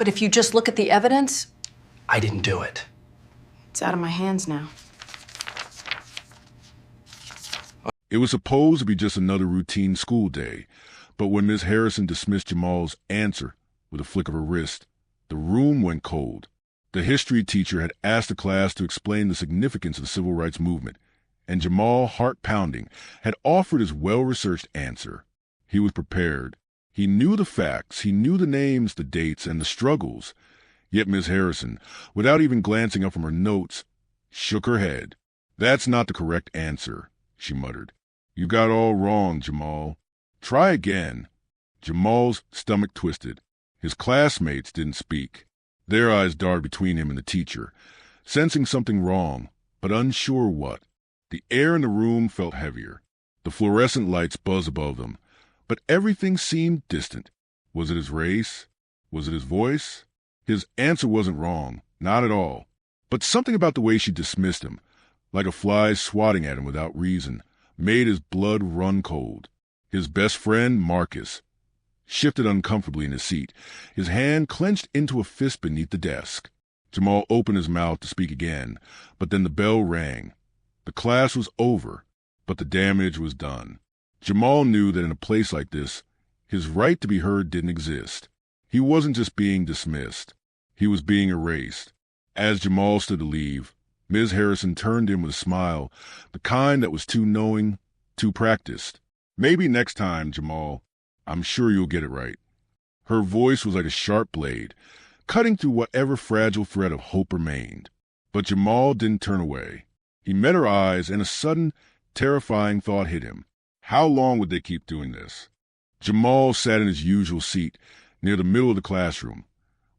But if you just look at the evidence, I didn't do it. it's out of my hands now. It was supposed to be just another routine school day, but when Ms. Harrison dismissed Jamal's answer with a flick of her wrist, the room went cold. The history teacher had asked the class to explain the significance of the civil rights movement, and Jamal, heart-pounding, had offered his well-researched answer. He was prepared. He knew the facts, he knew the names, the dates, and the struggles. Yet Ms. Harrison, without even glancing up from her notes, shook her head. "That's not the correct answer," she muttered. "You got all wrong, Jamal. Try again." Jamal's stomach twisted. His classmates didn't speak. Their eyes darted between him and the teacher, sensing something wrong, but unsure what. The air in the room felt heavier. The fluorescent lights buzzed above them, but everything seemed distant. Was it his race? Was it his voice? His answer wasn't wrong, not at all. But something about the way she dismissed him, like a fly swatting at him without reason, made his blood run cold. His best friend, Marcus, shifted uncomfortably in his seat, his hand clenched into a fist beneath the desk. Jamal opened his mouth to speak again, but then the bell rang. The class was over, but the damage was done. Jamal knew that in a place like this, his right to be heard didn't exist. He wasn't just being dismissed. He was being erased. As Jamal stood to leave, Ms. Harrison turned to him with a smile, the kind that was too knowing, too practiced. "Maybe next time, Jamal. I'm sure you'll get it right." Her voice was like a sharp blade, cutting through whatever fragile thread of hope remained. But Jamal didn't turn away. He met her eyes, and a sudden, terrifying thought hit him. How long would they keep doing this? Jamal sat in his usual seat, near the middle of the classroom,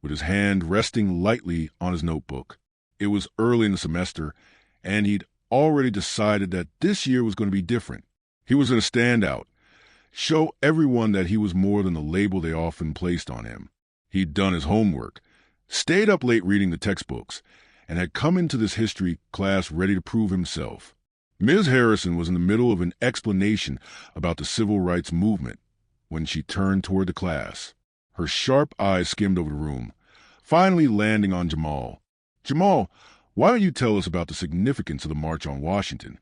with his hand resting lightly on his notebook. It was early in the semester, and he'd already decided that this year was going to be different. He was going to stand out, show everyone that he was more than the label they often placed on him. He'd done his homework, stayed up late reading the textbooks, and had come into this history class ready to prove himself. Ms. Harrison was in the middle of an explanation about the civil rights movement when she turned toward the class. Her sharp eyes skimmed over the room, finally landing on Jamal. "Jamal, why don't you tell us about the significance of the March on Washington?"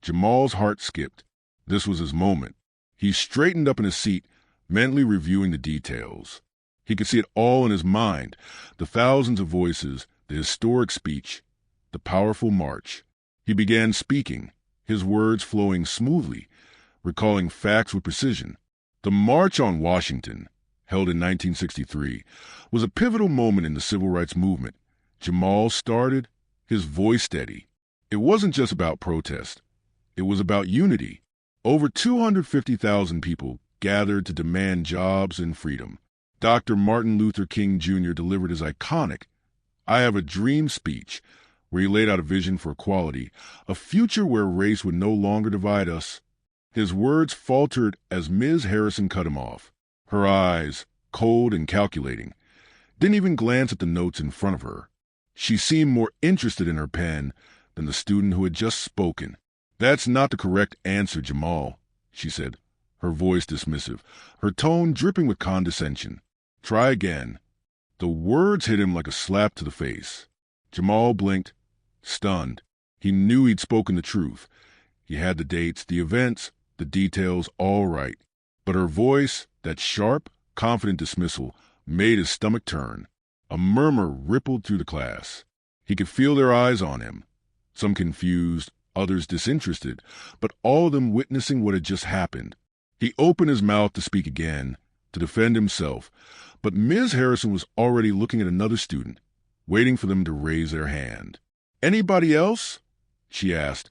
Jamal's heart skipped. This was his moment. He straightened up in his seat, mentally reviewing the details. He could see it all in his mind, the thousands of voices, the historic speech, the powerful march. He began speaking, his words flowing smoothly, recalling facts with precision. The March on Washington, held in 1963, was a pivotal moment in the civil rights movement. Jamal started, his voice steady. It wasn't just about protest. It was about unity. Over 250,000 people gathered to demand jobs and freedom. Dr. Martin Luther King Jr. delivered his iconic "I Have a Dream" speech, where he laid out a vision for equality, a future where race would no longer divide us. His words faltered as Ms. Harrison cut him off. Her eyes, cold and calculating, didn't even glance at the notes in front of her. She seemed more interested in her pen than the student who had just spoken. "That's not the correct answer, Jamal," she said, her voice dismissive, her tone dripping with condescension. "Try again." The words hit him like a slap to the face. Jamal blinked, stunned. He knew he'd spoken the truth. He had the dates, the events, the details all right. But her voice, that sharp, confident dismissal, made his stomach turn. A murmur rippled through the class. He could feel their eyes on him, some confused, others disinterested, but all of them witnessing what had just happened. He opened his mouth to speak again, to defend himself, but Ms. Harrison was already looking at another student, waiting for them to raise their hand. "Anybody else?" she asked,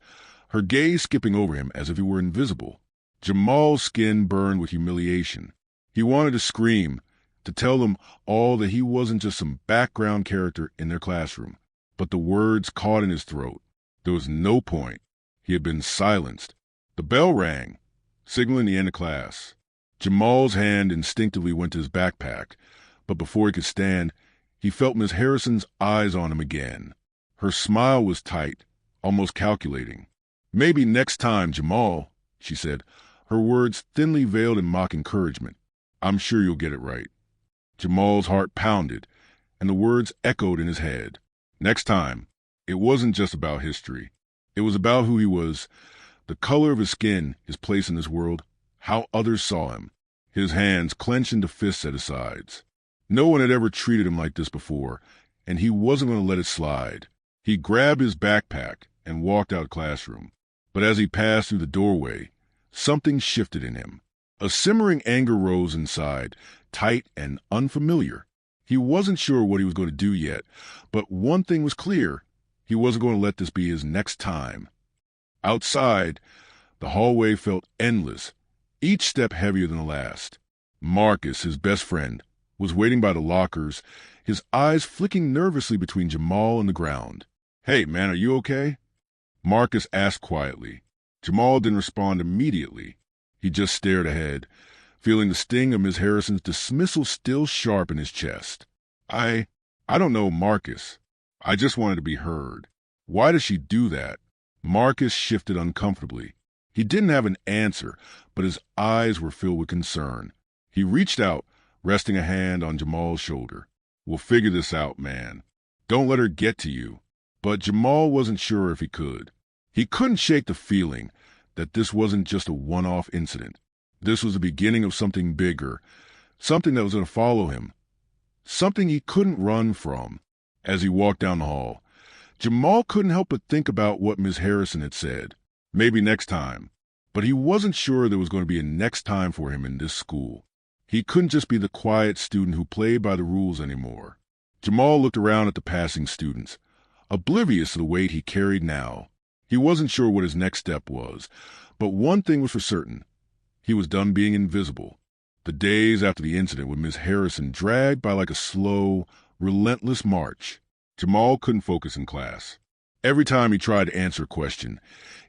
her gaze skipping over him as if he were invisible. Jamal's skin burned with humiliation. He wanted to scream, to tell them all that he wasn't just some background character in their classroom, but the words caught in his throat. There was no point. He had been silenced. The bell rang, signaling the end of class. Jamal's hand instinctively went to his backpack, but before he could stand, he felt Miss Harrison's eyes on him again. Her smile was tight, almost calculating. "Maybe next time, Jamal," she said, her words thinly veiled in mock encouragement. "I'm sure you'll get it right." Jamal's heart pounded. and the words echoed in his head. Next time, it wasn't just about history. It was about who he was, the color of his skin, his place in this world, how others saw him. His hands clenched into fists at his sides. No one had ever treated him like this before, and he wasn't going to let it slide. He grabbed his backpack and walked out of the classroom. But as he passed through the doorway, something shifted in him. A simmering anger rose inside, tight and unfamiliar. He wasn't sure what he was going to do yet, but one thing was clear. He wasn't going to let this be his next time. Outside, the hallway felt endless, each step heavier than the last. Marcus, his best friend, was waiting by the lockers, his eyes flicking nervously between Jamal and the ground. "Hey, man, are you okay?" Marcus asked quietly. Jamal didn't respond immediately. He just stared ahead, feeling the sting of Miss Harrison's dismissal still sharp in his chest. I don't know, Marcus. I just wanted to be heard. Why does she do that?" Marcus shifted uncomfortably. He didn't have an answer, but his eyes were filled with concern. He reached out, resting a hand on Jamal's shoulder. "We'll figure this out, man. Don't let her get to you." But Jamal wasn't sure if he could. He couldn't shake the feeling that this wasn't just a one-off incident. This was the beginning of something bigger, something that was going to follow him, something he couldn't run from. As he walked down the hall, Jamal couldn't help but think about what Miss Harrison had said. Maybe next time. But he wasn't sure there was going to be a next time for him in this school. He couldn't just be the quiet student who played by the rules anymore. Jamal looked around at the passing students, oblivious to the weight he carried now. He wasn't sure what his next step was, but one thing was for certain. He was done being invisible. The days after the incident with Miss Harrison dragged by like a slow, relentless march. Jamal couldn't focus in class. Every time he tried to answer a question,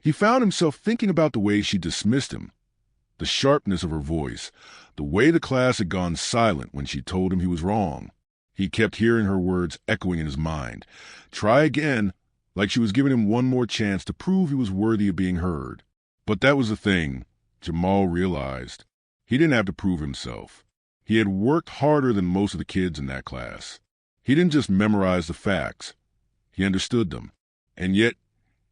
he found himself thinking about the way she dismissed him, the sharpness of her voice, the way the class had gone silent when she told him he was wrong. He kept hearing her words echoing in his mind. Try again, like she was giving him one more chance to prove he was worthy of being heard. But that was the thing, Jamal realized. He didn't have to prove himself. He had worked harder than most of the kids in that class. He didn't just memorize the facts. He understood them. And yet,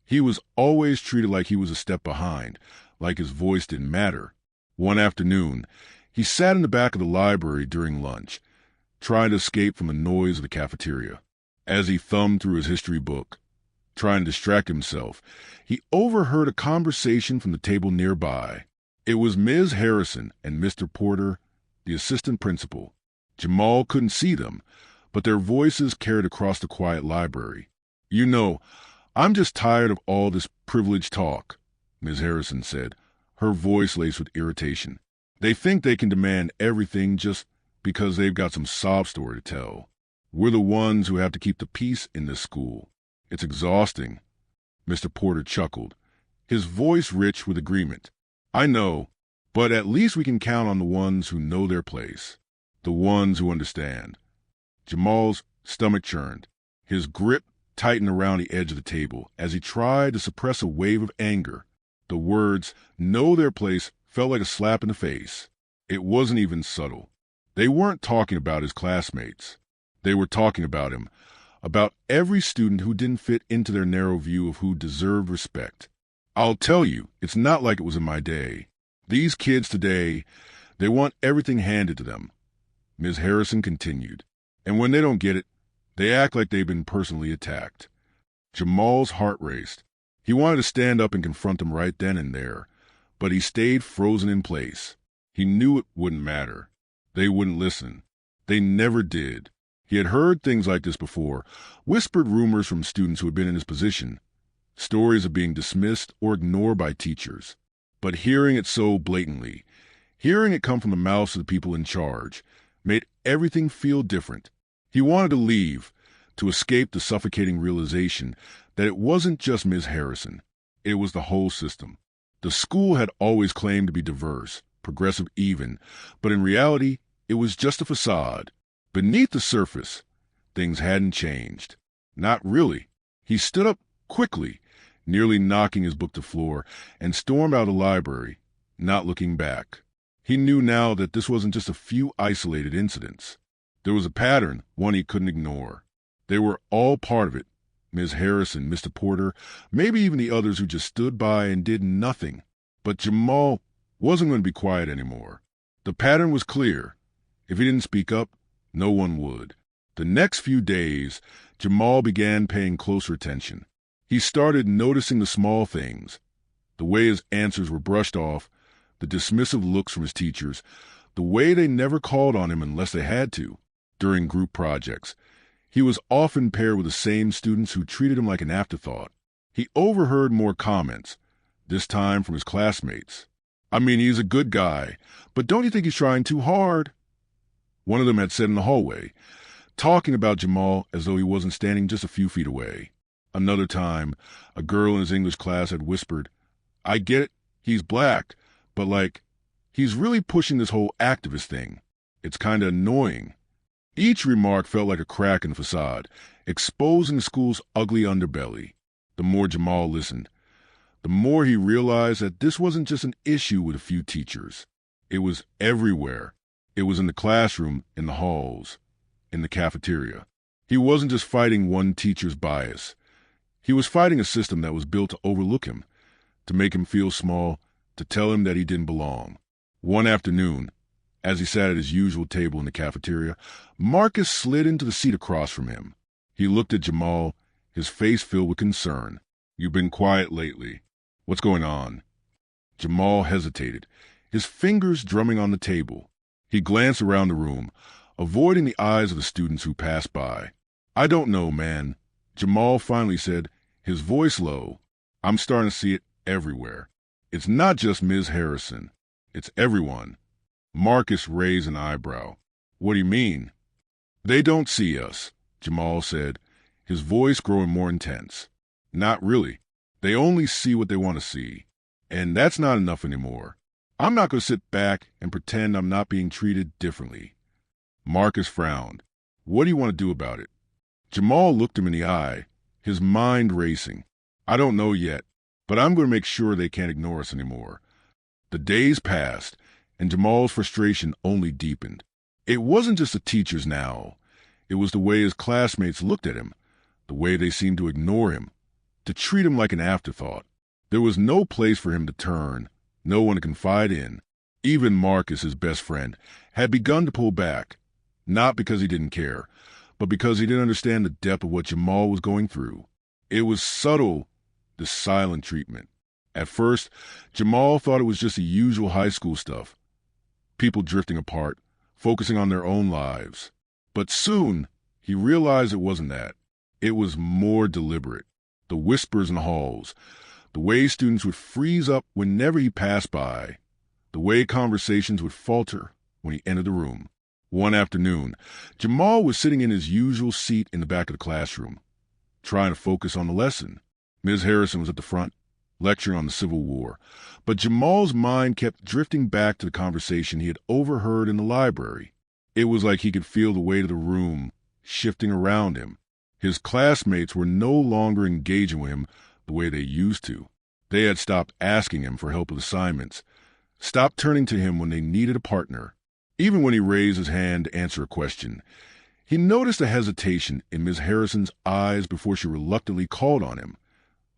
he was always treated like he was a step behind, like his voice didn't matter. One afternoon, he sat in the back of the library during lunch, trying to escape from the noise of the cafeteria. As he thumbed through his history book, trying to distract himself, he overheard a conversation from the table nearby. It was Ms. Harrison and Mr. Porter, the assistant principal. Jamal couldn't see them, but their voices carried across the quiet library. "You know, I'm just tired of all this privileged talk," Ms. Harrison said, her voice laced with irritation. "They think they can demand everything just because they've got some sob story to tell. We're the ones who have to keep the peace in this school. It's exhausting." Mr. Porter chuckled, his voice rich with agreement. "I know, but at least we can count on the ones who know their place, the ones who understand." Jamal's stomach churned, his grip tightened around the edge of the table as he tried to suppress a wave of anger. The words, "know their place," felt like a slap in the face. It wasn't even subtle. They weren't talking about his classmates. They were talking about him, about every student who didn't fit into their narrow view of who deserved respect. "I'll tell you, it's not like it was in my day. These kids today, they want everything handed to them," Ms. Harrison continued. "And when they don't get it, they act like they've been personally attacked." Jamal's heart raced. He wanted to stand up and confront them right then and there, but he stayed frozen in place. He knew it wouldn't matter. They wouldn't listen. They never did. He had heard things like this before, whispered rumors from students who had been in his position, stories of being dismissed or ignored by teachers. But hearing it so blatantly, hearing it come from the mouths of the people in charge, made everything feel different. He wanted to leave, to escape the suffocating realization that it wasn't just Ms. Harrison. It was the whole system. The school had always claimed to be diverse, progressive even, but in reality, it was just a facade. Beneath the surface, things hadn't changed. Not really. He stood up quickly, nearly knocking his book to the floor, and stormed out of the library, not looking back. He knew now that this wasn't just a few isolated incidents. There was a pattern, one he couldn't ignore. They were all part of it. Ms. Harrison, Mr. Porter, maybe even the others who just stood by and did nothing. But Jamal wasn't going to be quiet anymore. The pattern was clear. If he didn't speak up, no one would. The next few days, Jamal began paying closer attention. He started noticing the small things, the way his answers were brushed off, the dismissive looks from his teachers, the way they never called on him unless they had to. During group projects, he was often paired with the same students who treated him like an afterthought. He overheard more comments, this time from his classmates. "I mean, he's a good guy, but don't you think he's trying too hard?" One of them had said in the hallway, talking about Jamal as though he wasn't standing just a few feet away. Another time, a girl in his English class had whispered, "I get it, he's black, but he's really pushing this whole activist thing. It's kinda annoying." Each remark felt like a crack in the facade, exposing the school's ugly underbelly. The more Jamal listened, the more he realized that this wasn't just an issue with a few teachers. It was everywhere. It was in the classroom, in the halls, in the cafeteria. He wasn't just fighting one teacher's bias. He was fighting a system that was built to overlook him, to make him feel small, to tell him that he didn't belong. One afternoon, as he sat at his usual table in the cafeteria, Marcus slid into the seat across from him. He looked at Jamal, his face filled with concern. "You've been quiet lately. What's going on?" Jamal hesitated, his fingers drumming on the table. He glanced around the room, avoiding the eyes of the students who passed by. "I don't know, man," Jamal finally said, his voice low. "I'm starting to see it everywhere. It's not just Ms. Harrison. It's everyone." Marcus raised an eyebrow. "What do you mean?" "They don't see us," Jamal said, his voice growing more intense. "Not really. They only see what they want to see. And that's not enough anymore. I'm not going to sit back and pretend I'm not being treated differently." Marcus frowned. "What do you want to do about it?" Jamal looked him in the eye, his mind racing. "I don't know yet, but I'm going to make sure they can't ignore us anymore." The days passed, and Jamal's frustration only deepened. It wasn't just the teachers now. It was the way his classmates looked at him, the way they seemed to ignore him, to treat him like an afterthought. There was no place for him to turn, no one to confide in. Even Marcus, his best friend, had begun to pull back, not because he didn't care, but because he didn't understand the depth of what Jamal was going through. It was subtle, this silent treatment. At first, Jamal thought it was just the usual high school stuff. People drifting apart, focusing on their own lives. But soon, he realized it wasn't that. It was more deliberate. The whispers in the halls, the way students would freeze up whenever he passed by, the way conversations would falter when he entered the room. One afternoon, Jamal was sitting in his usual seat in the back of the classroom, trying to focus on the lesson. Ms. Harrison was at the front, lecturing on the Civil War, but Jamal's mind kept drifting back to the conversation he had overheard in the library. It was like he could feel the weight of the room shifting around him. His classmates were no longer engaging with him the way they used to. They had stopped asking him for help with assignments, stopped turning to him when they needed a partner. Even when he raised his hand to answer a question, he noticed a hesitation in Ms. Harrison's eyes before she reluctantly called on him,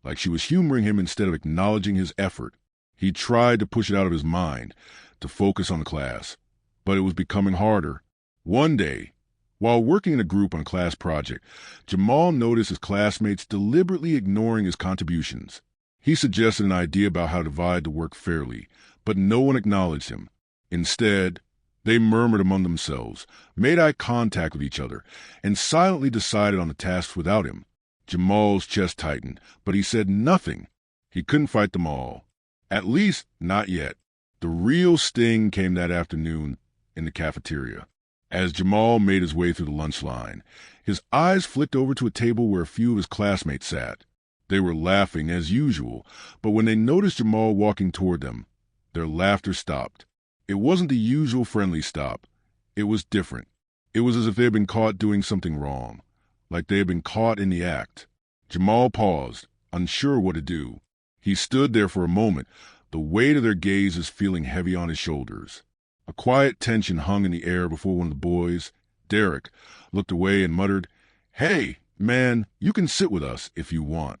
like she was humoring him instead of acknowledging his effort. He tried to push it out of his mind, to focus on the class, but it was becoming harder. One day, while working in a group on a class project, Jamal noticed his classmates deliberately ignoring his contributions. He suggested an idea about how to divide the work fairly, but no one acknowledged him. Instead, they murmured among themselves, made eye contact with each other, and silently decided on the tasks without him. Jamal's chest tightened, but he said nothing. He couldn't fight them all. At least, not yet. The real sting came that afternoon in the cafeteria. As Jamal made his way through the lunch line, his eyes flicked over to a table where a few of his classmates sat. They were laughing as usual, but when they noticed Jamal walking toward them, their laughter stopped. It wasn't the usual friendly stop. It was different. It was as if they had been caught doing something wrong, like they had been caught in the act. Jamal paused, unsure what to do. He stood there for a moment, the weight of their gazes feeling heavy on his shoulders. A quiet tension hung in the air before one of the boys, Derek looked away and muttered, "Hey, man, you can sit with us if you want."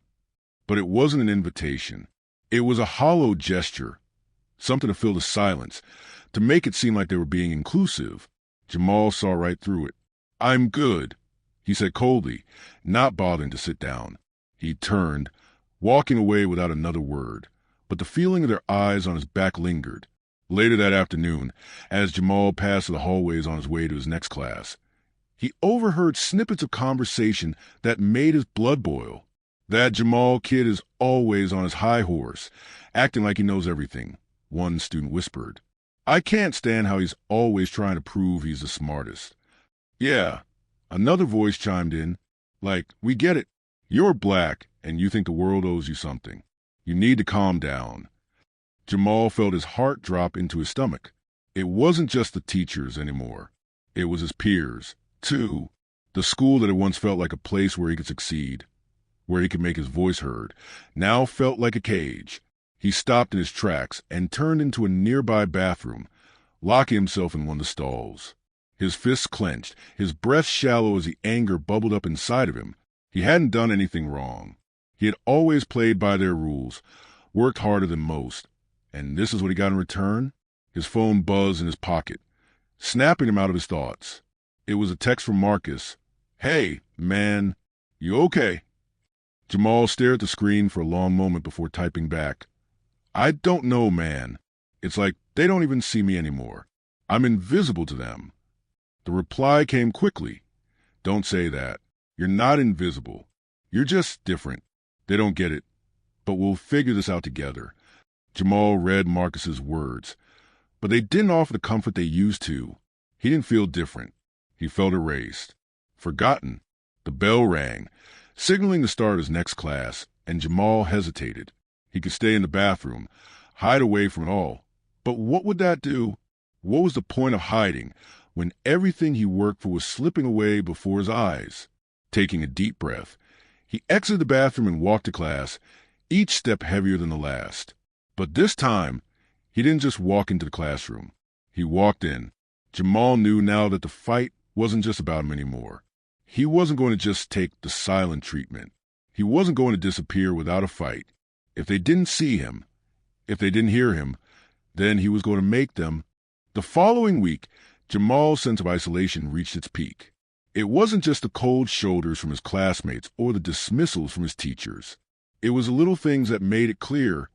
But it wasn't an invitation. It was a hollow gesture, something to fill the silence, to make it seem like they were being inclusive. Jamal saw right through it. "I'm good," he said coldly, not bothering to sit down. He turned, walking away without another word, but the feeling of their eyes on his back lingered. Later that afternoon, as Jamal passed the hallways on his way to his next class, he overheard snippets of conversation that made his blood boil. "That Jamal kid is always on his high horse, acting like he knows everything," one student whispered. "I can't stand how he's always trying to prove he's the smartest." "Yeah," another voice chimed in, "like, we get it. You're black, and you think the world owes you something. You need to calm down." Jamal felt his heart drop into his stomach. It wasn't just the teachers anymore. It was his peers, too. The school that had once felt like a place where he could succeed, where he could make his voice heard, now felt like a cage. He stopped in his tracks and turned into a nearby bathroom, locking himself in one of the stalls. His fists clenched, his breath shallow as the anger bubbled up inside of him. He hadn't done anything wrong. He had always played by their rules, worked harder than most. And this is what he got in return? His phone buzzed in his pocket, snapping him out of his thoughts. It was a text from Marcus. "Hey, man, you okay?" Jamal stared at the screen for a long moment before typing back, "I don't know, man. It's like they don't even see me anymore. I'm invisible to them." The reply came quickly. "Don't say that. You're not invisible. You're just different. They don't get it. But we'll figure this out together." Jamal read Marcus's words, but they didn't offer the comfort they used to. He didn't feel different. He felt erased, forgotten. The bell rang, signaling the start of his next class, and Jamal hesitated. He could stay in the bathroom, hide away from it all. But what would that do? What was the point of hiding when everything he worked for was slipping away before his eyes? Taking a deep breath, he exited the bathroom and walked to class, each step heavier than the last. But this time, he didn't just walk into the classroom. He walked in. Jamal knew now that the fight wasn't just about him anymore. He wasn't going to just take the silent treatment. He wasn't going to disappear without a fight. If they didn't see him, if they didn't hear him, then he was going to make them. The following week, Jamal's sense of isolation reached its peak. It wasn't just the cold shoulders from his classmates or the dismissals from his teachers. It was the little things that made it clear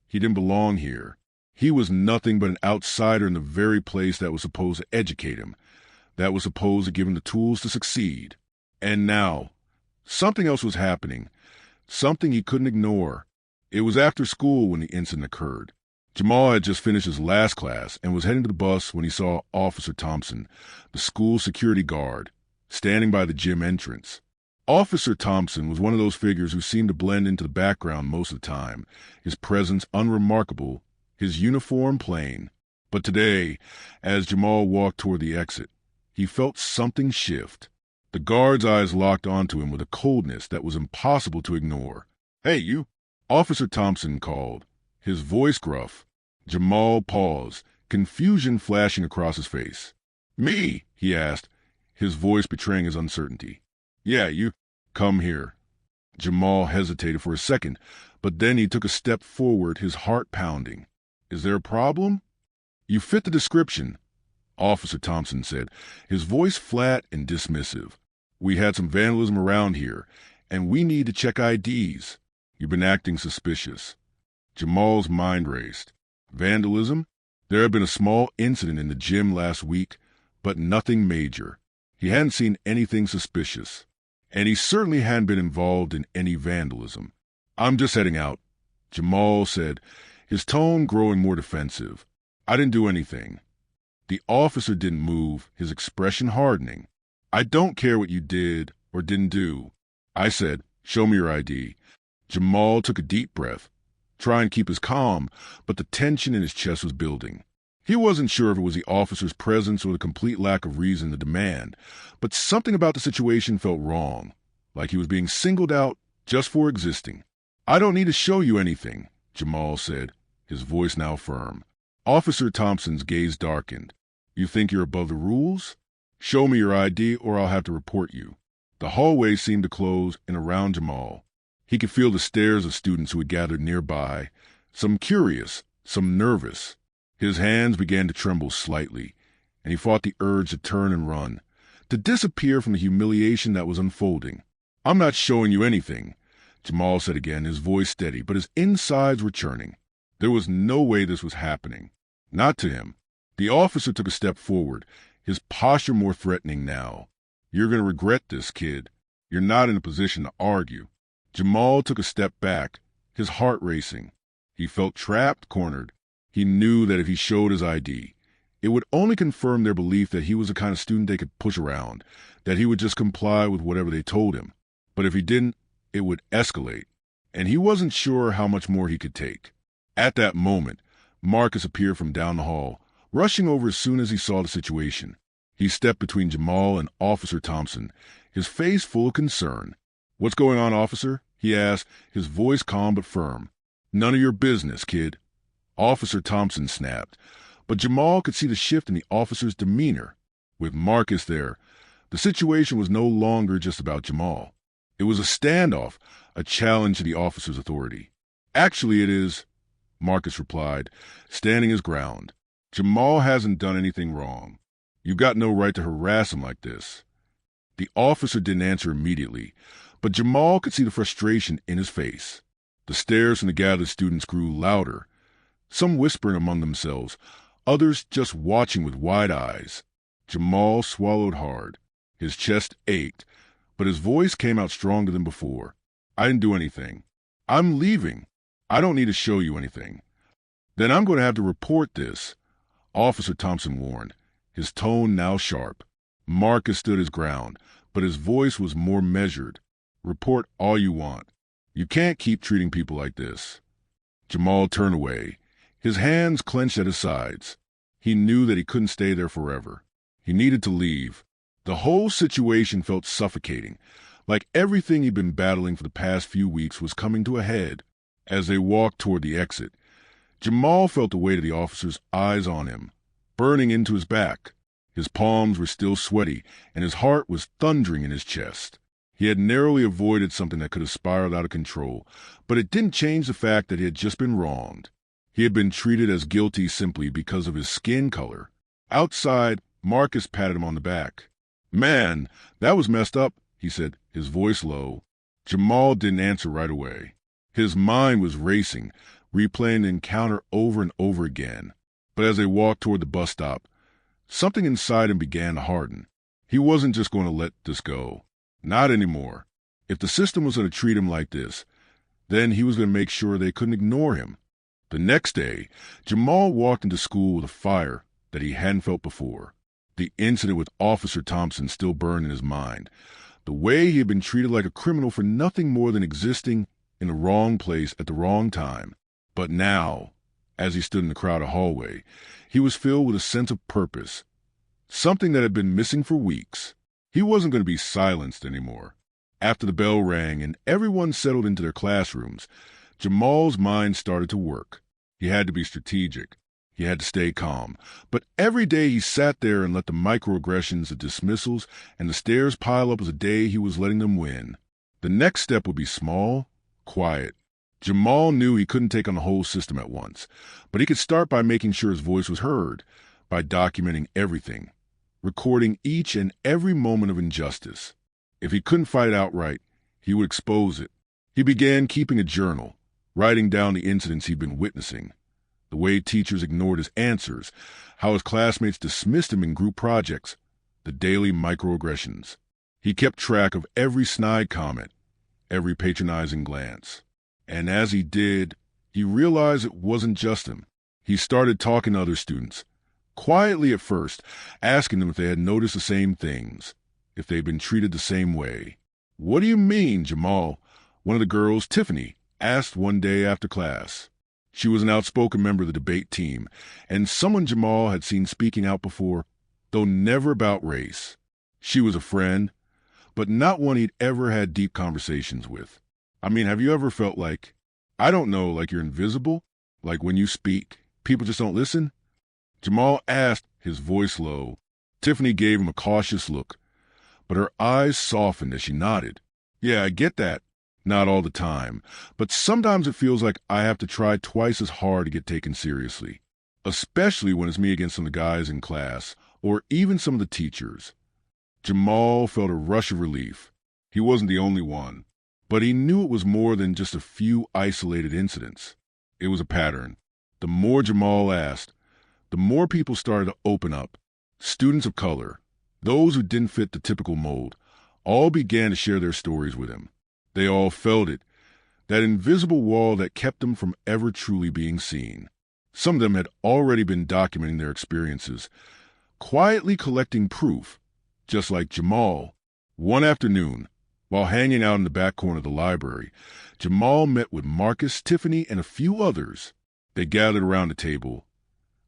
he didn't belong here. He was nothing but an outsider in the very place that was supposed to educate him, that was supposed to give him the tools to succeed. And now, something else was happening, something he couldn't ignore. It was after school when the incident occurred. Jamal had just finished his last class and was heading to the bus when he saw Officer Thompson, the school security guard, standing by the gym entrance. Officer Thompson was one of those figures who seemed to blend into the background most of the time, his presence unremarkable, his uniform plain. But today, as Jamal walked toward the exit, he felt something shift. The guard's eyes locked onto him with a coldness that was impossible to ignore. "Hey, you!" Officer Thompson called, his voice gruff. Jamal paused, confusion flashing across his face. "Me?" he asked, his voice betraying his uncertainty. "Yeah, you. Come here." Jamal hesitated for a second, but then he took a step forward, his heart pounding. "Is there a problem?" "You fit the description," Officer Thompson said, his voice flat and dismissive. "We had some vandalism around here, and we need to check IDs. You've been acting suspicious." Jamal's mind raced. Vandalism? There had been a small incident in the gym last week, but nothing major. He hadn't seen anything suspicious. And he certainly hadn't been involved in any vandalism. "I'm just heading out," Jamal said, his tone growing more defensive. "I didn't do anything." The officer didn't move, his expression hardening. "I don't care what you did or didn't do." I said, "Show me your ID." Jamal took a deep breath, trying to keep his calm, but the tension in his chest was building. He wasn't sure if it was the officer's presence or the complete lack of reason to demand, but something about the situation felt wrong, like he was being singled out just for existing. "I don't need to show you anything," Jamal said, his voice now firm. Officer Thompson's gaze darkened. "You think you're above the rules?" Show me your ID or I'll have to report you. The hallway seemed to close in around Jamal. He could feel the stares of students who had gathered nearby, some curious, some nervous. His hands began to tremble slightly, and he fought the urge to turn and run, to disappear from the humiliation that was unfolding. I'm not showing you anything, Jamal said again, his voice steady, but his insides were churning. There was no way this was happening. Not to him. The officer took a step forward, his posture more threatening now. You're going to regret this, kid. You're not in a position to argue. Jamal took a step back, his heart racing. He felt trapped, cornered. He knew that if he showed his ID, it would only confirm their belief that he was the kind of student they could push around, that he would just comply with whatever they told him. But if he didn't, it would escalate, and he wasn't sure how much more he could take. At that moment, Marcus appeared from down the hall, rushing over as soon as he saw the situation. He stepped between Jamal and Officer Thompson, his face full of concern. "What's going on, officer?" he asked, his voice calm but firm. "None of your business, kid." Officer Thompson snapped, but Jamal could see the shift in the officer's demeanor. With Marcus there, the situation was no longer just about Jamal. It was a standoff, a challenge to the officer's authority. "Actually, it is," Marcus replied, standing his ground. "Jamal hasn't done anything wrong. You've got no right to harass him like this." The officer didn't answer immediately, but Jamal could see the frustration in his face. The stares from the gathered students grew louder, some whispering among themselves, others just watching with wide eyes. Jamal swallowed hard. His chest ached, but his voice came out stronger than before. "I didn't do anything. I'm leaving. I don't need to show you anything." "Then I'm going to have to report this," Officer Thompson warned, his tone now sharp. Marcus stood his ground, but his voice was more measured. "Report all you want. You can't keep treating people like this." Jamal turned away, his hands clenched at his sides. He knew that he couldn't stay there forever. He needed to leave. The whole situation felt suffocating, like everything he'd been battling for the past few weeks was coming to a head. As they walked toward the exit, Jamal felt the weight of the officer's eyes on him, burning into his back. His palms were still sweaty, and his heart was thundering in his chest. He had narrowly avoided something that could have spiraled out of control, but it didn't change the fact that he had just been wronged. He had been treated as guilty simply because of his skin color. Outside, Marcus patted him on the back. "Man, that was messed up," he said, his voice low. Jamal didn't answer right away. His mind was racing, replaying the encounter over and over again. But as they walked toward the bus stop, something inside him began to harden. He wasn't just going to let this go. Not anymore. If the system was going to treat him like this, then he was going to make sure they couldn't ignore him. The next day, Jamal walked into school with a fire that he hadn't felt before. The incident with Officer Thompson still burned in his mind. The way he had been treated like a criminal for nothing more than existing in the wrong place at the wrong time. But now, as he stood in the crowded hallway, he was filled with a sense of purpose, something that had been missing for weeks. He wasn't going to be silenced anymore. After the bell rang and everyone settled into their classrooms, Jamal's mind started to work. He had to be strategic. He had to stay calm. But every day he sat there and let the microaggressions, the dismissals, and the stares pile up as a day he was letting them win. The next step would be small, quiet. Jamal knew he couldn't take on the whole system at once, but he could start by making sure his voice was heard, by documenting everything, recording each and every moment of injustice. If he couldn't fight it outright, he would expose it. He began keeping a journal, writing down the incidents he'd been witnessing, the way teachers ignored his answers, how his classmates dismissed him in group projects, the daily microaggressions. He kept track of every snide comment, every patronizing glance. And as he did, he realized it wasn't just him. He started talking to other students, quietly at first, asking them if they had noticed the same things, if they'd been treated the same way. "What do you mean, Jamal?" one of the girls, Tiffany, asked one day after class. She was an outspoken member of the debate team, and someone Jamal had seen speaking out before, though never about race. She was a friend, but not one he'd ever had deep conversations with. I mean, have you ever felt like, I don't know, like you're invisible? Like when you speak, people just don't listen? Jamal asked, his voice low. Tiffany gave him a cautious look, but her eyes softened as she nodded. Yeah, I get that. Not all the time, but sometimes it feels like I have to try twice as hard to get taken seriously, especially when it's me against some of the guys in class, or even some of the teachers. Jamal felt a rush of relief. He wasn't the only one, but he knew it was more than just a few isolated incidents. It was a pattern. The more Jamal asked, the more people started to open up. Students of color, those who didn't fit the typical mold, all began to share their stories with him. They all felt it, that invisible wall that kept them from ever truly being seen. Some of them had already been documenting their experiences, quietly collecting proof, just like Jamal. One afternoon, while hanging out in the back corner of the library, Jamal met with Marcus, Tiffany, and a few others. They gathered around the table,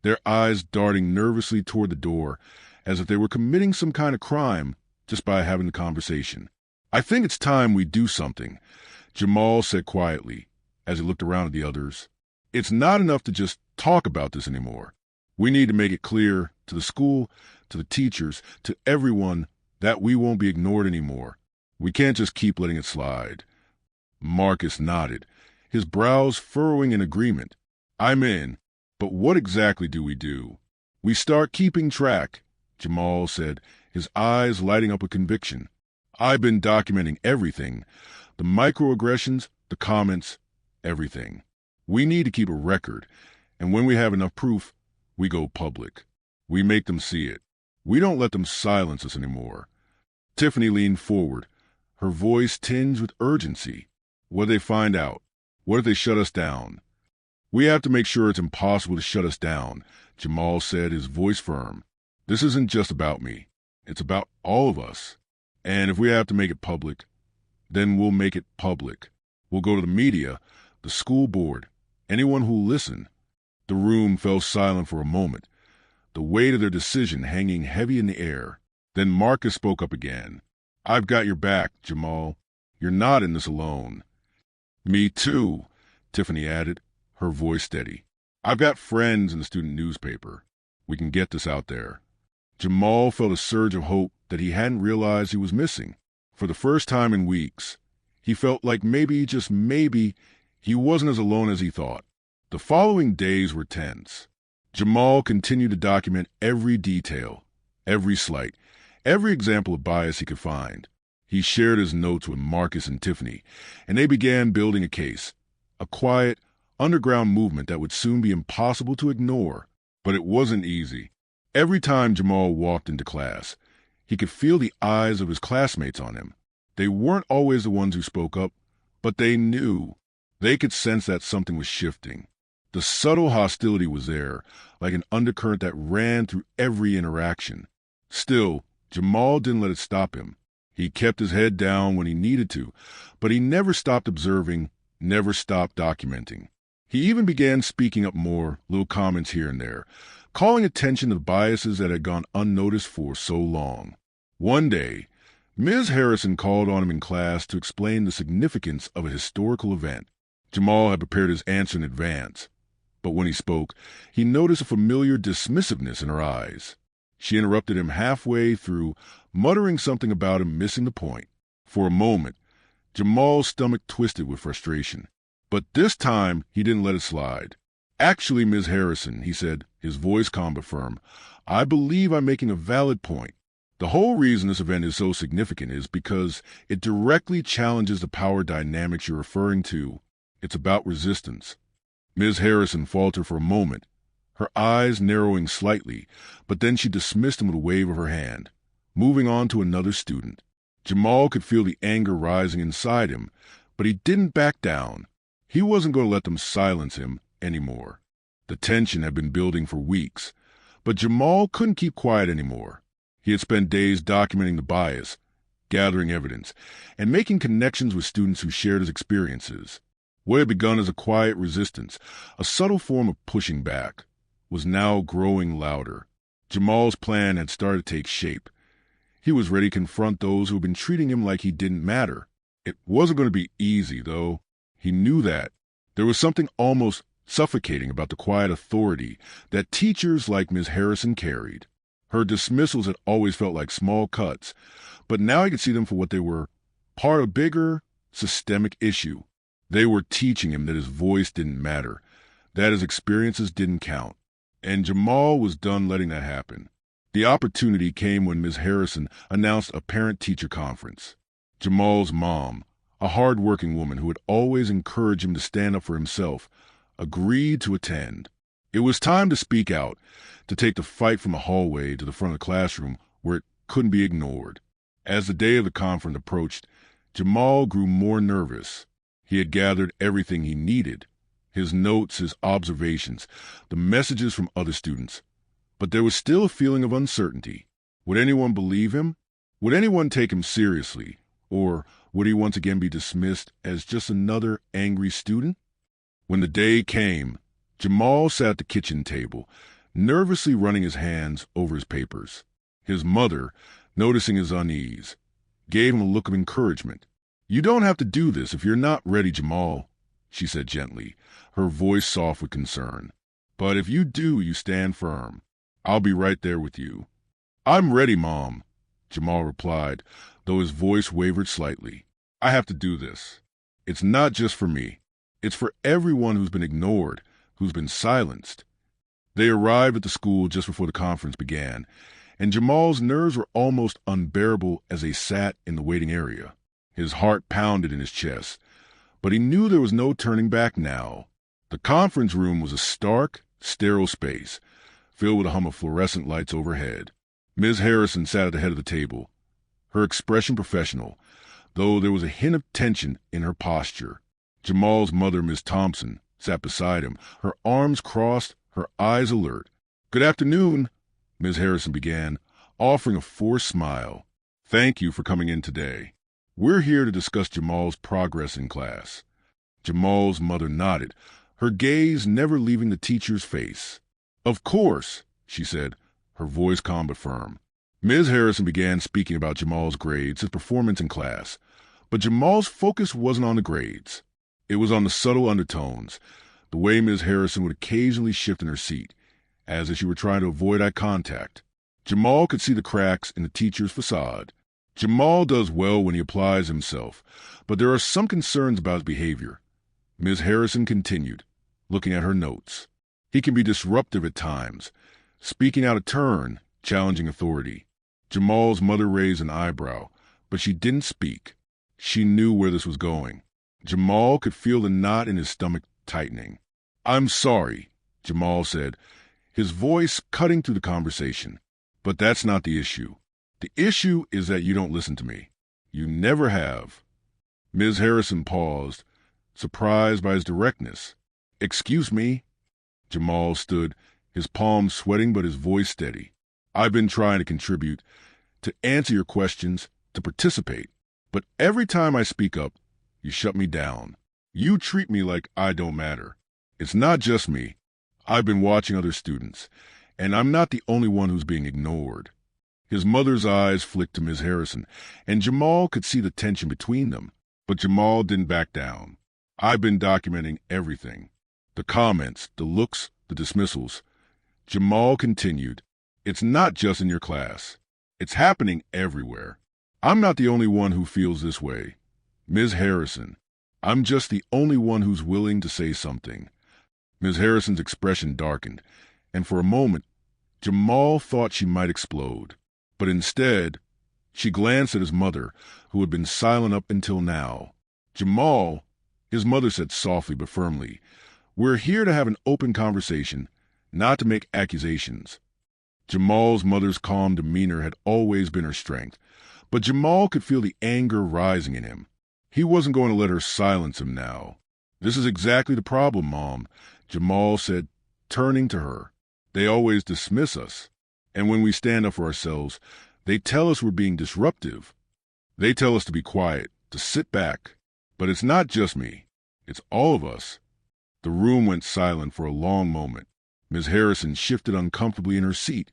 their eyes darting nervously toward the door, as if they were committing some kind of crime just by having the conversation. I think it's time we do something, Jamal said quietly as he looked around at the others. It's not enough to just talk about this anymore. We need to make it clear to the school, to the teachers, to everyone that we won't be ignored anymore. We can't just keep letting it slide. Marcus nodded, his brows furrowing in agreement. I'm in, but what exactly do we do? We start keeping track, Jamal said, his eyes lighting up with conviction. I've been documenting everything, the microaggressions, the comments, everything. We need to keep a record, and when we have enough proof, we go public. We make them see it. We don't let them silence us anymore. Tiffany leaned forward, her voice tinged with urgency. What do they find out? What if they shut us down? We have to make sure it's impossible to shut us down, Jamal said, his voice firm. This isn't just about me. It's about all of us. And if we have to make it public, then we'll make it public. We'll go to the media, the school board, anyone who'll listen. The room fell silent for a moment, the weight of their decision hanging heavy in the air. Then Marcus spoke up again. I've got your back, Jamal. You're not in this alone. Me too, Tiffany added, her voice steady. I've got friends in the student newspaper. We can get this out there. Jamal felt a surge of hope that he hadn't realized he was missing. For the first time in weeks, he felt like maybe, just maybe, he wasn't as alone as he thought. The following days were tense. Jamal continued to document every detail, every slight, every example of bias he could find. He shared his notes with Marcus and Tiffany, and they began building a case, a quiet, underground movement that would soon be impossible to ignore. But it wasn't easy. Every time Jamal walked into class, he could feel the eyes of his classmates on him. They weren't always the ones who spoke up, but they knew. They could sense that something was shifting. The subtle hostility was there, like an undercurrent that ran through every interaction. Still, Jamal didn't let it stop him. He kept his head down when he needed to, but he never stopped observing, never stopped documenting. He even began speaking up more, little comments here and there, calling attention to the biases that had gone unnoticed for so long. One day, Ms. Harrison called on him in class to explain the significance of a historical event. Jamal had prepared his answer in advance, but when he spoke, he noticed a familiar dismissiveness in her eyes. She interrupted him halfway through, muttering something about him missing the point. For a moment, Jamal's stomach twisted with frustration. But this time, he didn't let it slide. Actually, Ms. Harrison, he said, his voice calm but firm, I believe I'm making a valid point. The whole reason this event is so significant is because it directly challenges the power dynamics you're referring to. It's about resistance. Ms. Harrison faltered for a moment, her eyes narrowing slightly, but then she dismissed him with a wave of her hand, moving on to another student. Jamal could feel the anger rising inside him, but he didn't back down. He wasn't going to let them silence him anymore. The tension had been building for weeks, but Jamal couldn't keep quiet anymore. He had spent days documenting the bias, gathering evidence, and making connections with students who shared his experiences. What had begun as a quiet resistance, a subtle form of pushing back, was now growing louder. Jamal's plan had started to take shape. He was ready to confront those who had been treating him like he didn't matter. It wasn't going to be easy, though. He knew that. There was something almost suffocating about the quiet authority that teachers like Ms. Harrison carried. Her dismissals had always felt like small cuts, but now he could see them for what they were, part of a bigger, systemic issue. They were teaching him that his voice didn't matter, that his experiences didn't count. And Jamal was done letting that happen. The opportunity came when Ms. Harrison announced a parent-teacher conference. Jamal's mom, a hard-working woman who had always encouraged him to stand up for himself, agreed to attend. It was time to speak out, to take the fight from the hallway to the front of the classroom where it couldn't be ignored. As the day of the conference approached, Jamal grew more nervous. He had gathered everything he needed, his notes, his observations, the messages from other students. But there was still a feeling of uncertainty. Would anyone believe him? Would anyone take him seriously? Or would he once again be dismissed as just another angry student? When the day came, Jamal sat at the kitchen table, nervously running his hands over his papers. His mother, noticing his unease, gave him a look of encouragement. "You don't have to do this if you're not ready, Jamal," she said gently, her voice soft with concern. "But if you do, you stand firm. I'll be right there with you." "I'm ready, Mom," Jamal replied, though his voice wavered slightly. "I have to do this. It's not just for me. It's for everyone who's been ignored, who's been silenced." They arrived at the school just before the conference began, and Jamal's nerves were almost unbearable as they sat in the waiting area. His heart pounded in his chest, but he knew there was no turning back now. The conference room was a stark, sterile space, filled with a hum of fluorescent lights overhead. Ms. Harrison sat at the head of the table, her expression professional, though there was a hint of tension in her posture. Jamal's mother, Ms. Thompson, sat beside him, her arms crossed, her eyes alert. "Good afternoon," Ms. Harrison began, offering a forced smile. "Thank you for coming in today. We're here to discuss Jamal's progress in class." Jamal's mother nodded, her gaze never leaving the teacher's face. "Of course," she said, her voice calm but firm. Ms. Harrison began speaking about Jamal's grades, his performance in class. But Jamal's focus wasn't on the grades. It was on the subtle undertones, the way Ms. Harrison would occasionally shift in her seat, as if she were trying to avoid eye contact. Jamal could see the cracks in the teacher's facade. Jamal does well when he applies himself, but there are some concerns about his behavior. Ms. Harrison continued, looking at her notes. He can be disruptive at times, speaking out of turn, challenging authority. Jamal's mother raised an eyebrow, but she didn't speak. She knew where this was going. Jamal could feel the knot in his stomach tightening. "I'm sorry," Jamal said, his voice cutting through the conversation. "But that's not the issue. The issue is that you don't listen to me. You never have." Ms. Harrison paused, surprised by his directness. "Excuse me?" Jamal stood, his palms sweating but his voice steady. "I've been trying to contribute, to answer your questions, to participate. But every time I speak up, you shut me down. You treat me like I don't matter. It's not just me. I've been watching other students, and I'm not the only one who's being ignored." His mother's eyes flicked to Ms. Harrison, and Jamal could see the tension between them. But Jamal didn't back down. "I've been documenting everything. The comments, the looks, the dismissals." Jamal continued, "It's not just in your class. It's happening everywhere. I'm not the only one who feels this way. Ms. Harrison, I'm just the only one who's willing to say something." Ms. Harrison's expression darkened, and for a moment, Jamal thought she might explode. But instead, she glanced at his mother, who had been silent up until now. "Jamal," his mother said softly but firmly, "we're here to have an open conversation, not to make accusations." Jamal's mother's calm demeanor had always been her strength, but Jamal could feel the anger rising in him. He wasn't going to let her silence him now. "This is exactly the problem, Mom," Jamal said, turning to her. "They always dismiss us. And when we stand up for ourselves, they tell us we're being disruptive. They tell us to be quiet, to sit back. But it's not just me. It's all of us." The room went silent for a long moment. Ms. Harrison shifted uncomfortably in her seat,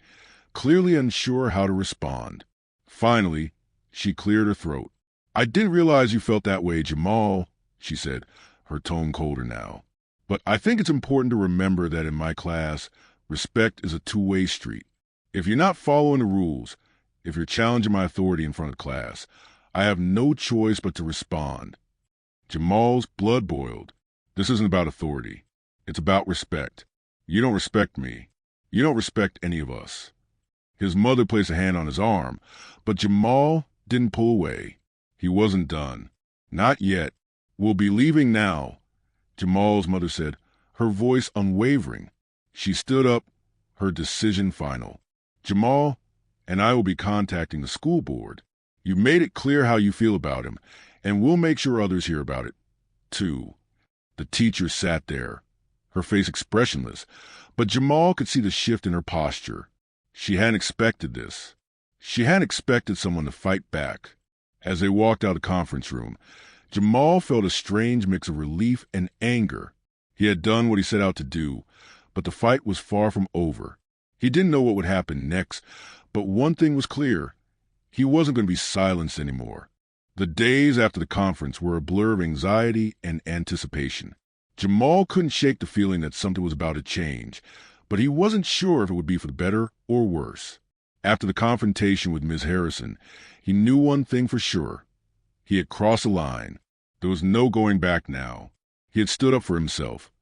clearly unsure how to respond. Finally, she cleared her throat. "I didn't realize you felt that way, Jamal," she said, her tone colder now. "But I think it's important to remember that in my class, respect is a two-way street. If you're not following the rules, if you're challenging my authority in front of class, I have no choice but to respond. Jamal's blood boiled. This isn't about authority. It's about respect. You don't respect me. You don't respect any of us. His mother placed a hand on his arm, but Jamal didn't pull away. He wasn't done. Not yet. We'll be leaving now, Jamal's mother said, her voice unwavering. She stood up, her decision final. Jamal and I will be contacting the school board. You made it clear how you feel about him, and we'll make sure others hear about it, too. The teacher sat there, her face expressionless, but Jamal could see the shift in her posture. She hadn't expected this. She hadn't expected someone to fight back. As they walked out of the conference room, Jamal felt a strange mix of relief and anger. He had done what he set out to do, but the fight was far from over. He didn't know what would happen next, but one thing was clear. He wasn't going to be silenced anymore. The days after the conference were a blur of anxiety and anticipation. Jamal couldn't shake the feeling that something was about to change, but he wasn't sure if it would be for the better or worse. After the confrontation with Ms. Harrison, he knew one thing for sure. He had crossed a line. There was no going back now. He had stood up for himself,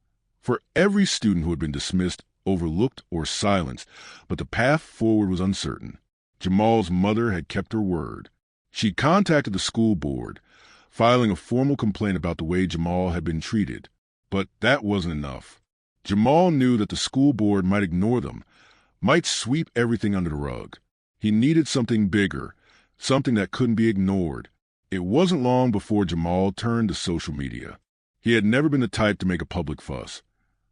for every student who had been dismissed, overlooked, or silenced, but the path forward was uncertain. Jamal's mother had kept her word. She contacted the school board, filing a formal complaint about the way Jamal had been treated. But that wasn't enough. Jamal knew that the school board might ignore them, might sweep everything under the rug. He needed something bigger, something that couldn't be ignored. It wasn't long before Jamal turned to social media. He had never been the type to make a public fuss,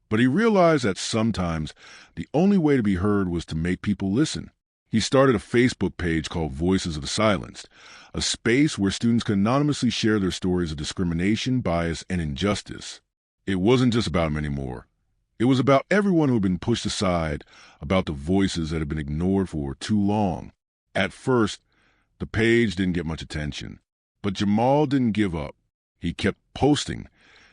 but he realized that sometimes the only way to be heard was to make people listen. He started a Facebook page called Voices of the Silenced, a space where students could anonymously share their stories of discrimination, bias, and injustice. It wasn't just about him anymore. It was about everyone who had been pushed aside, about the voices that had been ignored for too long. At first, the page didn't get much attention, but Jamal didn't give up. He kept posting,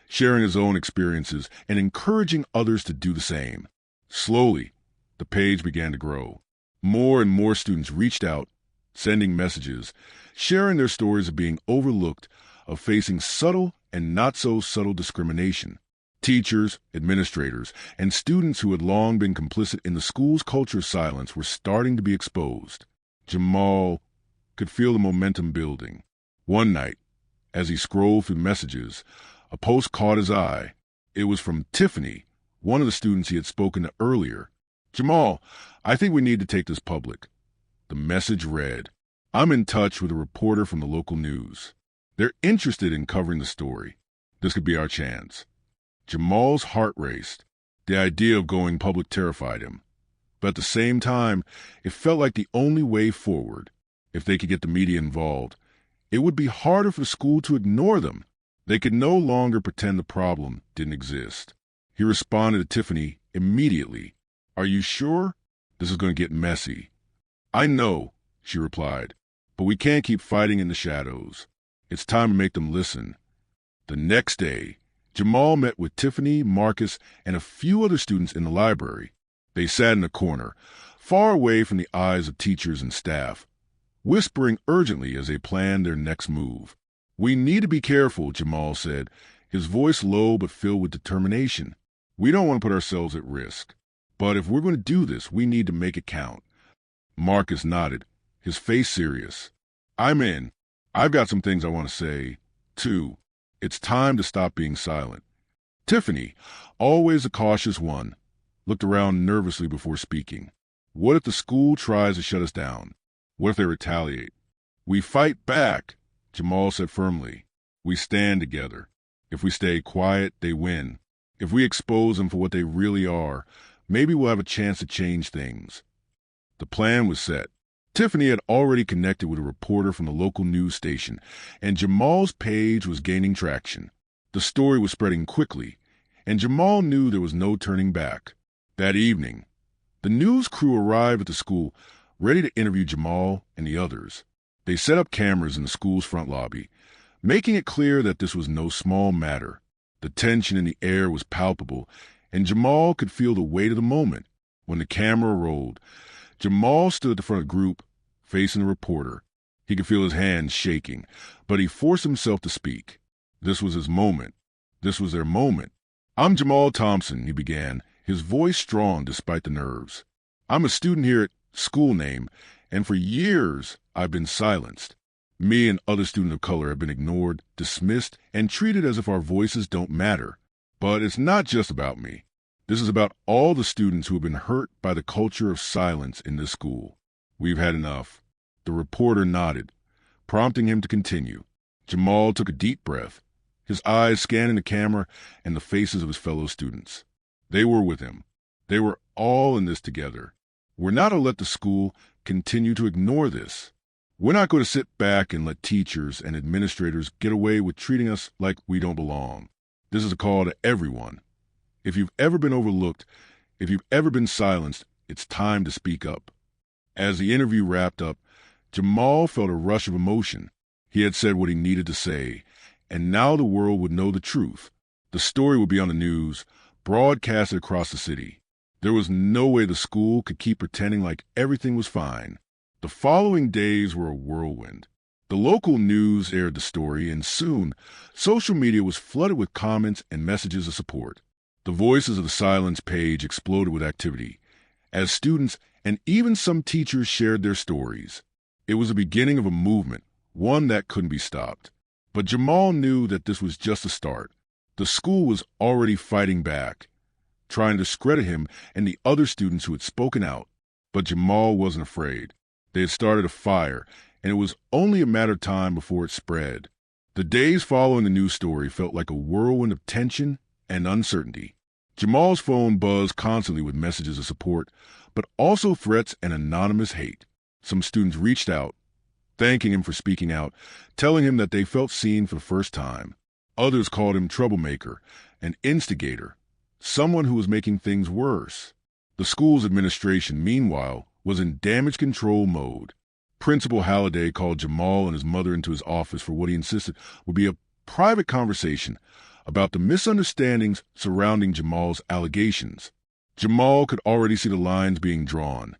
sharing his own experiences, and encouraging others to do the same. Slowly, the page began to grow. More and more students reached out, sending messages, sharing their stories of being overlooked, of facing subtle and not-so-subtle discrimination. Teachers, administrators, and students who had long been complicit in the school's culture of silence were starting to be exposed. Jamal could feel the momentum building. One night, as he scrolled through messages, a post caught his eye. It was from Tiffany, one of the students he had spoken to earlier. "Jamal, I think we need to take this public." The message read, "I'm in touch with a reporter from the local news. They're interested in covering the story. This could be our chance." Jamal's heart raced. The idea of going public terrified him. But at the same time, it felt like the only way forward. If they could get the media involved, it would be harder for the school to ignore them. They could no longer pretend the problem didn't exist. He responded to Tiffany immediately. "Are you sure? This is going to get messy." "I know," she replied, "but we can't keep fighting in the shadows. It's time to make them listen." The next day, Jamal met with Tiffany, Marcus, and a few other students in the library. They sat in a corner, far away from the eyes of teachers and staff, whispering urgently as they planned their next move. "We need to be careful," Jamal said, his voice low but filled with determination. "We don't want to put ourselves at risk. But if we're going to do this, we need to make it count." Marcus nodded, his face serious. "I'm in. I've got some things I want to say, too. It's time to stop being silent." Tiffany, always a cautious one, looked around nervously before speaking. "What if the school tries to shut us down? What if they retaliate?" "We fight back," Jamal said firmly. "We stand together. If we stay quiet, they win. If we expose them for what they really are, maybe we'll have a chance to change things." The plan was set. Tiffany had already connected with a reporter from the local news station, and Jamal's page was gaining traction. The story was spreading quickly, and Jamal knew there was no turning back. That evening, the news crew arrived at the school, ready to interview Jamal and the others. They set up cameras in the school's front lobby, making it clear that this was no small matter. The tension in the air was palpable, and Jamal could feel the weight of the moment. When the camera rolled, Jamal stood at the front of the group, facing the reporter. He could feel his hands shaking, but he forced himself to speak. This was his moment. This was their moment. "I'm Jamal Thompson," he began, his voice strong despite the nerves. "I'm a student here at school name, and for years I've been silenced. Me and other students of color have been ignored, dismissed, and treated as if our voices don't matter. But it's not just about me. This is about all the students who have been hurt by the culture of silence in this school. We've had enough." The reporter nodded, prompting him to continue. Jamal took a deep breath, his eyes scanning the camera and the faces of his fellow students. They were with him. They were all in this together. We're not to let the school continue to ignore this. We're not going to sit back and let teachers and administrators get away with treating us like we don't belong. This is a call to everyone. If you've ever been overlooked, if you've ever been silenced, it's time to speak up. As the interview wrapped up, Jamal felt a rush of emotion. He had said what he needed to say, and now the world would know the truth. The story would be on the news, broadcasted across the city. There was no way the school could keep pretending like everything was fine. The following days were a whirlwind. The local news aired the story, and soon, social media was flooded with comments and messages of support. The Voices of the Silence page exploded with activity, as students and even some teachers shared their stories. It was the beginning of a movement, one that couldn't be stopped. But Jamal knew that this was just a start. The school was already fighting back, trying to discredit him and the other students who had spoken out. But Jamal wasn't afraid. They had started a fire, and it was only a matter of time before it spread. The days following the news story felt like a whirlwind of tension and uncertainty. Jamal's phone buzzed constantly with messages of support, but also threats and anonymous hate. Some students reached out, thanking him for speaking out, telling him that they felt seen for the first time. Others called him troublemaker, an instigator, someone who was making things worse. The school's administration, meanwhile, was in damage control mode. Principal Halliday called Jamal and his mother into his office for what he insisted would be a private conversation about the misunderstandings surrounding Jamal's allegations. Jamal could already see the lines being drawn.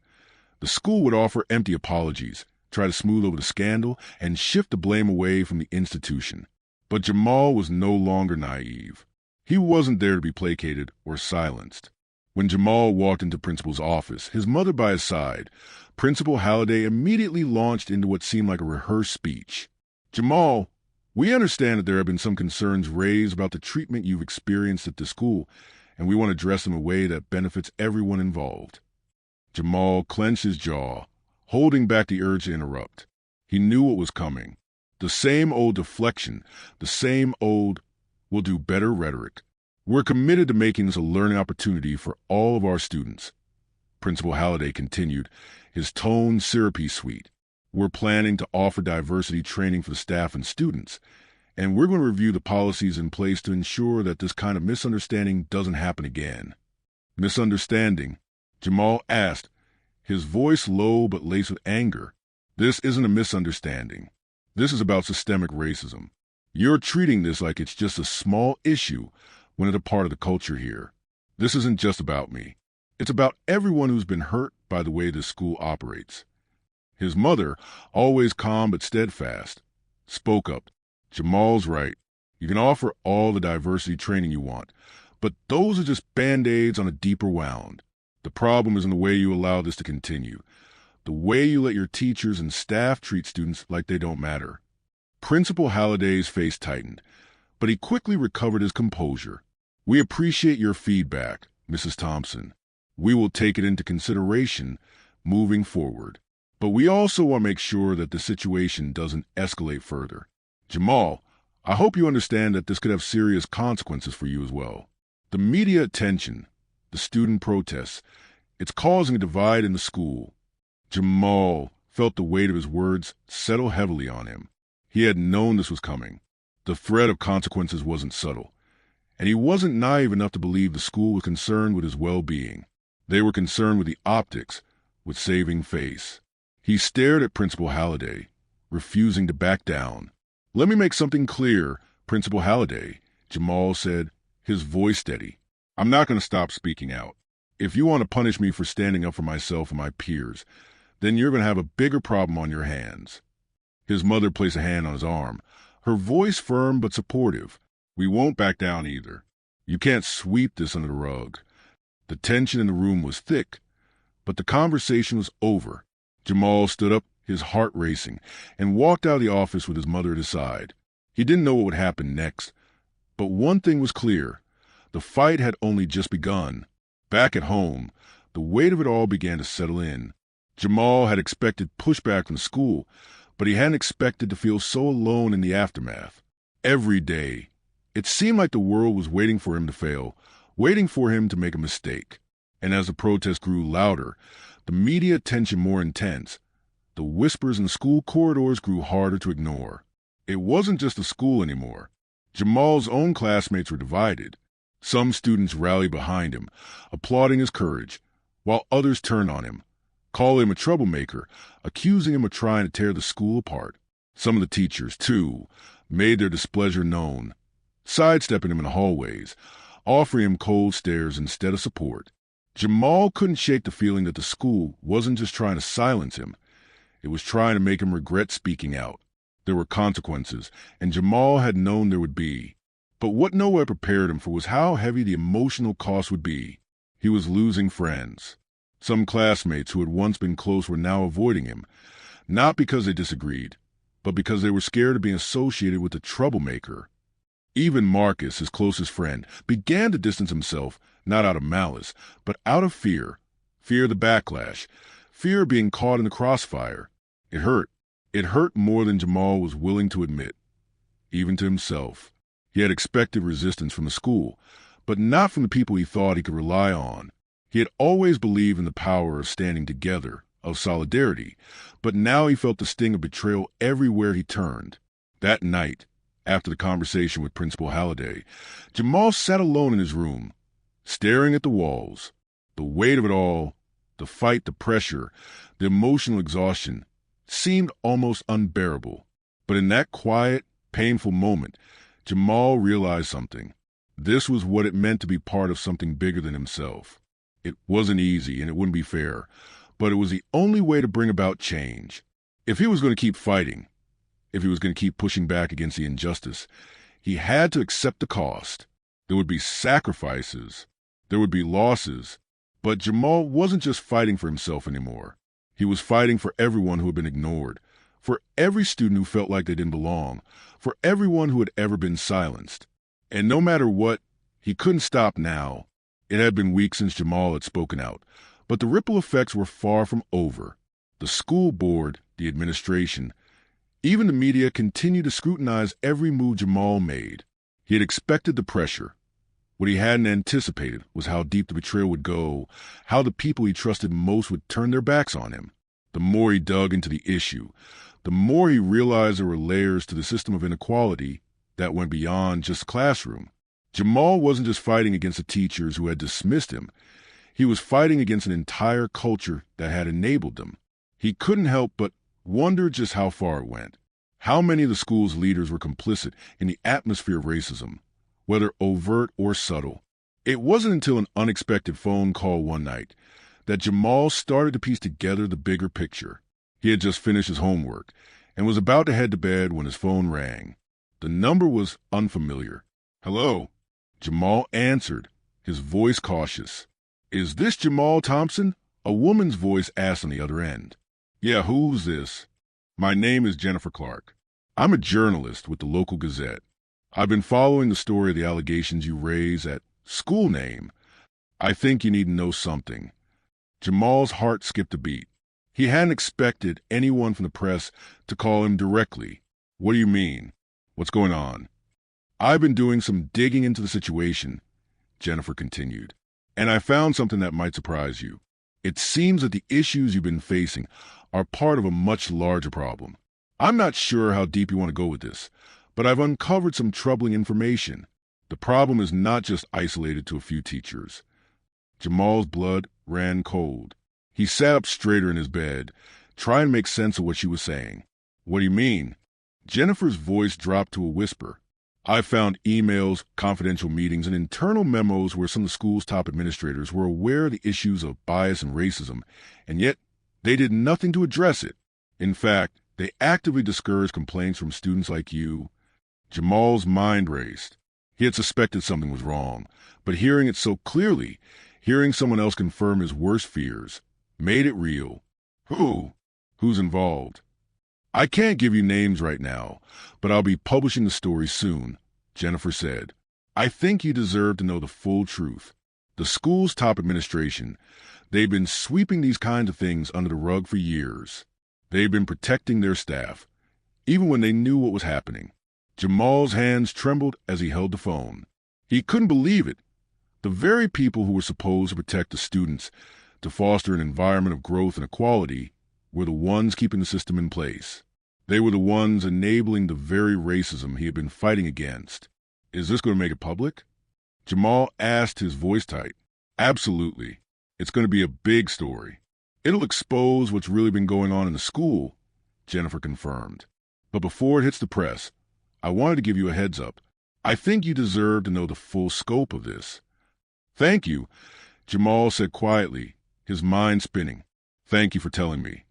The school would offer empty apologies, try to smooth over the scandal, and shift the blame away from the institution. But Jamal was no longer naive. He wasn't there to be placated or silenced. When Jamal walked into Principal's office, his mother by his side, Principal Halliday immediately launched into what seemed like a rehearsed speech. "Jamal, we understand that there have been some concerns raised about the treatment you've experienced at the school, and we want to address them in a way that benefits everyone involved." Jamal clenched his jaw, holding back the urge to interrupt. He knew what was coming. The same old deflection, the same old "we'll do better" rhetoric. "We're committed to making this a learning opportunity for all of our students," Principal Halliday continued, his tone syrupy sweet. "We're planning to offer diversity training for the staff and students, and we're going to review the policies in place to ensure that this kind of misunderstanding doesn't happen again." "Misunderstanding?" Jamal asked, his voice low but laced with anger. "This isn't a misunderstanding. This is about systemic racism. You're treating this like it's just a small issue when it's a part of the culture here. This isn't just about me. It's about everyone who's been hurt by the way this school operates." His mother, always calm but steadfast, spoke up. "Jamal's right. You can offer all the diversity training you want, but those are just Band-Aids on a deeper wound. The problem is in the way you allow this to continue, the way you let your teachers and staff treat students like they don't matter." Principal Halliday's face tightened, but he quickly recovered his composure. "We appreciate your feedback, Mrs. Thompson. We will take it into consideration moving forward. But we also want to make sure that the situation doesn't escalate further. Jamal, I hope you understand that this could have serious consequences for you as well. The media attention, the student protests, it's causing a divide in the school." Jamal felt the weight of his words settle heavily on him. He had known this was coming. The threat of consequences wasn't subtle, and he wasn't naive enough to believe the school was concerned with his well-being. They were concerned with the optics, with saving face. He stared at Principal Halliday, refusing to back down. "Let me make something clear, Principal Halliday," Jamal said, his voice steady. "I'm not going to stop speaking out. If you want to punish me for standing up for myself and my peers, then you're going to have a bigger problem on your hands." His mother placed a hand on his arm, her voice firm but supportive. "We won't back down either. You can't sweep this under the rug." The tension in the room was thick, but the conversation was over. Jamal stood up, his heart racing, and walked out of the office with his mother at his side. He didn't know what would happen next, but one thing was clear. The fight had only just begun. Back at home, the weight of it all began to settle in. Jamal had expected pushback from school, but he hadn't expected to feel so alone in the aftermath. Every day, it seemed like the world was waiting for him to fail, waiting for him to make a mistake. And as the protest grew louder, the media attention more intense, the whispers in school corridors grew harder to ignore. It wasn't just the school anymore. Jamal's own classmates were divided. Some students rallied behind him, applauding his courage, while others turned on him, calling him a troublemaker, accusing him of trying to tear the school apart. Some of the teachers, too, made their displeasure known, sidestepping him in the hallways, offering him cold stares instead of support. Jamal couldn't shake the feeling that the school wasn't just trying to silence him. It was trying to make him regret speaking out. There were consequences, and Jamal had known there would be. But what no one prepared him for was how heavy the emotional cost would be. He was losing friends. Some classmates who had once been close were now avoiding him, not because they disagreed, but because they were scared of being associated with the troublemaker. Even Marcus, his closest friend, began to distance himself, not out of malice, but out of fear. Fear of the backlash. Fear of being caught in the crossfire. It hurt. It hurt more than Jamal was willing to admit, even to himself. He had expected resistance from the school, but not from the people he thought he could rely on. He had always believed in the power of standing together, of solidarity, but now he felt the sting of betrayal everywhere he turned. That night, after the conversation with Principal Halliday, Jamal sat alone in his room, staring at the walls. The weight of it all, the fight, the pressure, the emotional exhaustion, seemed almost unbearable. But in that quiet, painful moment, Jamal realized something. This was what it meant to be part of something bigger than himself. It wasn't easy and it wouldn't be fair, but it was the only way to bring about change. If he was going to keep fighting, if he was going to keep pushing back against the injustice, he had to accept the cost. There would be sacrifices. There would be losses. But Jamal wasn't just fighting for himself anymore. He was fighting for everyone who had been ignored, for every student who felt like they didn't belong, for everyone who had ever been silenced. And no matter what, he couldn't stop now. It had been weeks since Jamal had spoken out, but the ripple effects were far from over. The school board, the administration, even the media continued to scrutinize every move Jamal made. He had expected the pressure. What he hadn't anticipated was how deep the betrayal would go, how the people he trusted most would turn their backs on him. The more he dug into the issue, the more he realized there were layers to the system of inequality that went beyond just the classroom. Jamal wasn't just fighting against the teachers who had dismissed him. He was fighting against an entire culture that had enabled them. He couldn't help but wonder just how far it went. How many of the school's leaders were complicit in the atmosphere of racism, whether overt or subtle. It wasn't until an unexpected phone call one night that Jamal started to piece together the bigger picture. He had just finished his homework and was about to head to bed when his phone rang. The number was unfamiliar. "Hello?" Jamal answered, his voice cautious. "Is this Jamal Thompson?" A woman's voice asked on the other end. "Yeah, who's this?" "My name is Jennifer Clark. I'm a journalist with the local Gazette. I've been following the story of the allegations you raise at school name. I think you need to know something." Jamal's heart skipped a beat. He hadn't expected anyone from the press to call him directly. "What do you mean? What's going on?" "I've been doing some digging into the situation," Jennifer continued, "and I found something that might surprise you. It seems that the issues you've been facing are part of a much larger problem. I'm not sure how deep you want to go with this, but I've uncovered some troubling information. The problem is not just isolated to a few teachers." Jamal's blood ran cold. He sat up straighter in his bed, trying to make sense of what she was saying. "What do you mean?" Jennifer's voice dropped to a whisper. I found emails, confidential meetings, and internal memos where some of the school's top administrators were aware of the issues of bias and racism, and yet they did nothing to address it. In fact, they actively discouraged complaints from students like you. Jamal's mind raced. He had suspected something was wrong, but hearing it so clearly, hearing someone else confirm his worst fears, made it real. Who's involved? I can't give you names right now, but I'll be publishing the story soon, Jennifer said. I think you deserve to know the full truth. The school's top administration, they've been sweeping these kinds of things under the rug for years. They've been protecting their staff, even when they knew what was happening. Jamal's hands trembled as he held the phone. He couldn't believe it. The very people who were supposed to protect the students, to foster an environment of growth and equality, were the ones keeping the system in place. They were the ones enabling the very racism he had been fighting against. Is this going to make it public? Jamal asked, his voice tight. Absolutely. It's going to be a big story. It'll expose what's really been going on in the school, Jennifer confirmed. But before it hits the press, I wanted to give you a heads up. I think you deserve to know the full scope of this. Thank you, Jamal said quietly, his mind spinning. Thank you for telling me.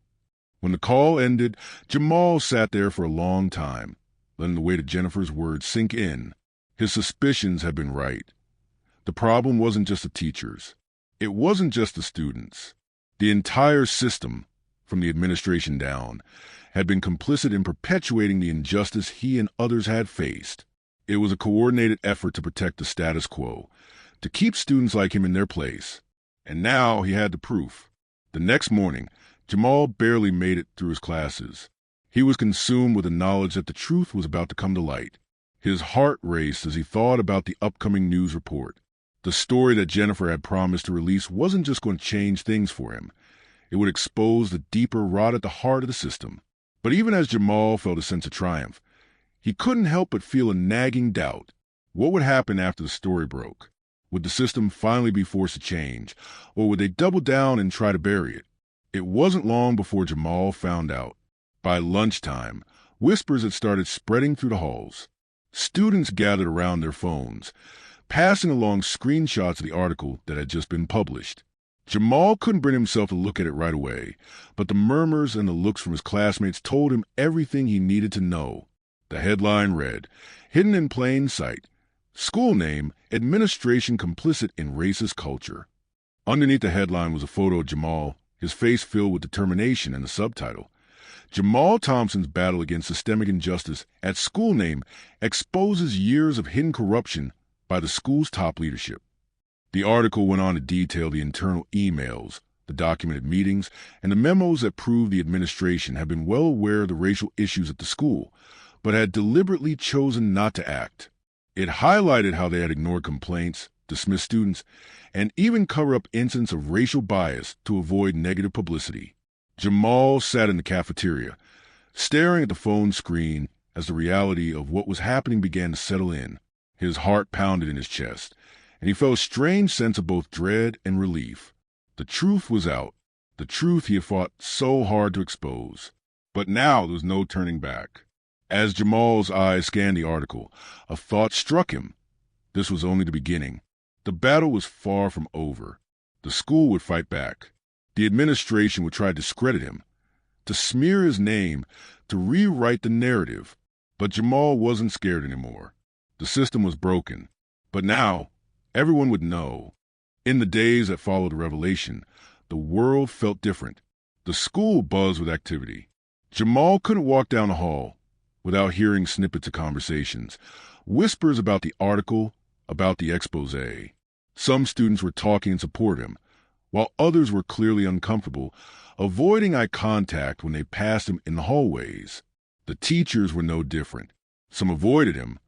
When the call ended, Jamal sat there for a long time, letting the weight of Jennifer's words sink in. His suspicions had been right. The problem wasn't just the teachers. It wasn't just the students. The entire system, from the administration down, had been complicit in perpetuating the injustice he and others had faced. It was a coordinated effort to protect the status quo, to keep students like him in their place. And now he had the proof. The next morning, Jamal barely made it through his classes. He was consumed with the knowledge that the truth was about to come to light. His heart raced as he thought about the upcoming news report. The story that Jennifer had promised to release wasn't just going to change things for him. It would expose the deeper rot at the heart of the system. But even as Jamal felt a sense of triumph, he couldn't help but feel a nagging doubt. What would happen after the story broke? Would the system finally be forced to change, or would they double down and try to bury it? It wasn't long before Jamal found out. By lunchtime, whispers had started spreading through the halls. Students gathered around their phones, passing along screenshots of the article that had just been published. Jamal couldn't bring himself to look at it right away, but the murmurs and the looks from his classmates told him everything he needed to know. The headline read, "Hidden in plain sight. School name, administration complicit in racist culture." Underneath the headline was a photo of Jamal, his face filled with determination, and the subtitle, "Jamal Thompson's battle against systemic injustice at school name exposes years of hidden corruption by the school's top leadership." The article went on to detail the internal emails, the documented meetings, and the memos that proved the administration had been well aware of the racial issues at the school, but had deliberately chosen not to act. It highlighted how they had ignored complaints, dismissed students, and even cover up incidents of racial bias to avoid negative publicity. Jamal sat in the cafeteria, staring at the phone screen as the reality of what was happening began to settle in. His heart pounded in his chest, and he felt a strange sense of both dread and relief. The truth was out, the truth he had fought so hard to expose. But now there was no turning back. As Jamal's eyes scanned the article, a thought struck him. This was only the beginning. The battle was far from over. The school would fight back. The administration would try to discredit him, to smear his name, to rewrite the narrative. But Jamal wasn't scared anymore. The system was broken. But now, everyone would know. In the days that followed the revelation, the world felt different. The school buzzed with activity. Jamal couldn't walk down the hall without hearing snippets of conversations, whispers about the article, about the expose. Some students were talking in support of him, while others were clearly uncomfortable, avoiding eye contact when they passed him in the hallways. The teachers were no different. Some avoided him,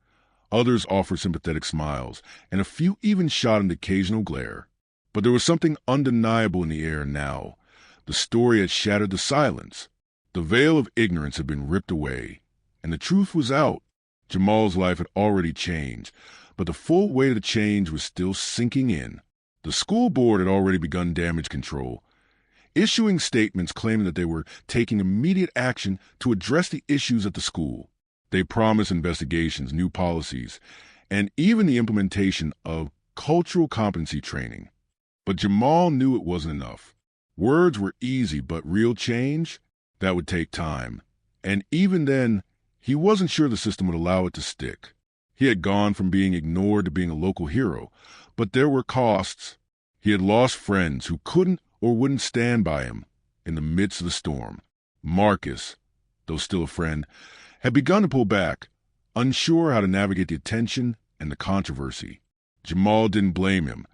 others offered sympathetic smiles, and a few even shot an occasional glare. But there was something undeniable in the air now. The story had shattered the silence. The veil of ignorance had been ripped away, and the truth was out. Jamal's life had already changed, but the full weight of the change was still sinking in. The school board had already begun damage control, issuing statements claiming that they were taking immediate action to address the issues at the school. They promised investigations, new policies, and even the implementation of cultural competency training. But Jamal knew it wasn't enough. Words were easy, but real change, that would take time. And even then, he wasn't sure the system would allow it to stick. He had gone from being ignored to being a local hero, but there were costs. He had lost friends who couldn't or wouldn't stand by him in the midst of the storm. Marcus, though still a friend, had begun to pull back, unsure how to navigate the attention and the controversy. Jamal didn't blame him.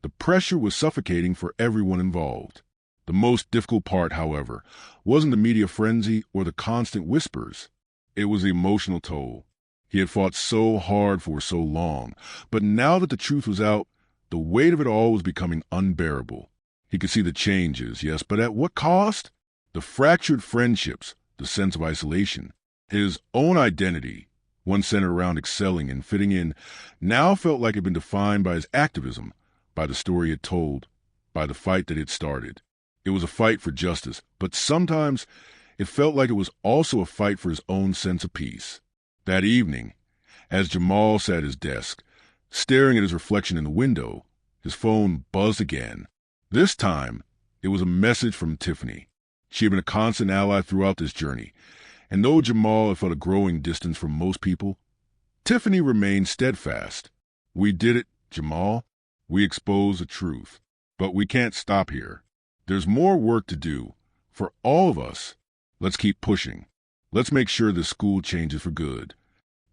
The pressure was suffocating for everyone involved. The most difficult part, however, wasn't the media frenzy or the constant whispers. It was the emotional toll. He had fought so hard for so long, but now that the truth was out, the weight of it all was becoming unbearable. He could see the changes, yes, but at what cost? The fractured friendships, the sense of isolation. His own identity, one centered around excelling and fitting in, now felt like it had been defined by his activism, by the story he had told, by the fight that it started. It was a fight for justice, but sometimes it felt like it was also a fight for his own sense of peace. That evening, as Jamal sat at his desk, staring at his reflection in the window, his phone buzzed again. This time, it was a message from Tiffany. She had been a constant ally throughout this journey, and though Jamal had felt a growing distance from most people, Tiffany remained steadfast. "We did it, Jamal. We exposed the truth. But we can't stop here. There's more work to do. For all of us. Let's keep pushing. Let's make sure this school changes for good."